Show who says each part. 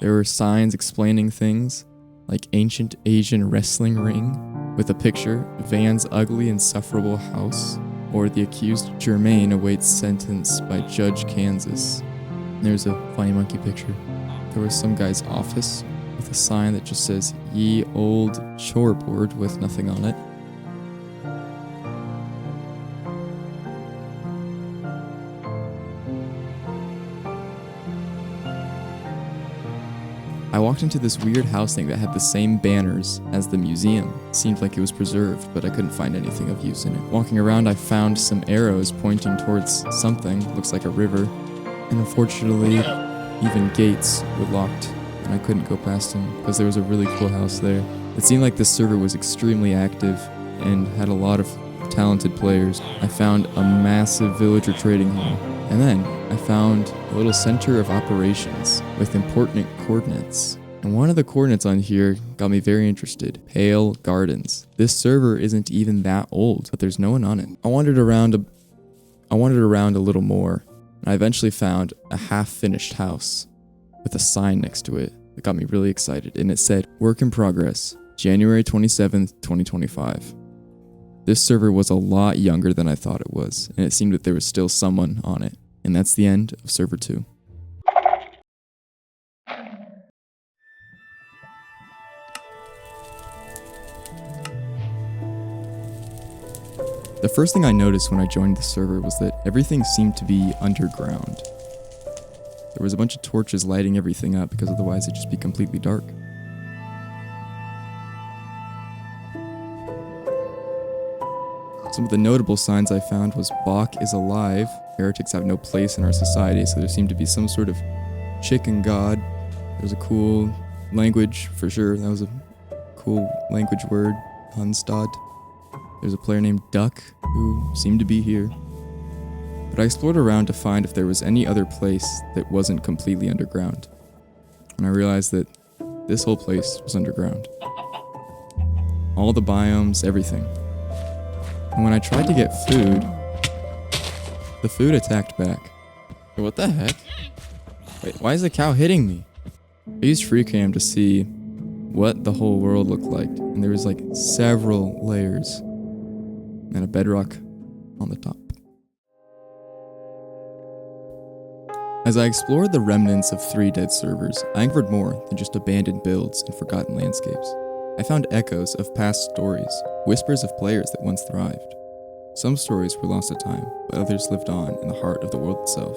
Speaker 1: There were signs explaining things, like ancient Asian wrestling ring, with a picture, Van's ugly insufferable house, or the accused Germain awaits sentence by Judge Kansas. There's a funny monkey picture. There was some guy's office with a sign that just says, "Ye old chore board," with nothing on it. I walked into this weird house thing that had the same banners as the museum. It seemed like it was preserved, but I couldn't find anything of use in it. Walking around, I found some arrows pointing towards something, looks like a river, and unfortunately, even gates were locked, and I couldn't go past them because there was a really cool house there. It seemed like this server was extremely active and had a lot of talented players. I found a massive villager trading hall, and then I found a little center of operations with important coordinates. And one of the coordinates on here got me very interested. Pale Gardens. This server isn't even that old, but there's no one on it. I wandered around a little more, and I eventually found a half-finished house with a sign next to it that got me really excited, and it said, "Work in progress, January 27th, 2025. This server was a lot younger than I thought it was, and it seemed that there was still someone on it. And that's the end of Server 2. The first thing I noticed when I joined the server was that everything seemed to be underground. There was a bunch of torches lighting everything up because otherwise it'd just be completely dark. Some of the notable signs I found was Bach is alive, heretics have no place in our society, so there seemed to be some sort of chicken god. There's a cool language, for sure, that was a cool language word, Hunstad. There's a player named Duck, who seemed to be here. But I explored around to find if there was any other place that wasn't completely underground. And I realized that this whole place was underground. All the biomes, everything. And when I tried to get food, the food attacked back. What the heck? Wait, why is the cow hitting me? I used FreeCam to see what the whole world looked like, and there was like several layers and a bedrock on the top. As I explored the remnants of 3 dead servers, I uncovered more than just abandoned builds and forgotten landscapes. I found echoes of past stories, whispers of players that once thrived. Some stories were lost to time, but others lived on in the heart of the world itself.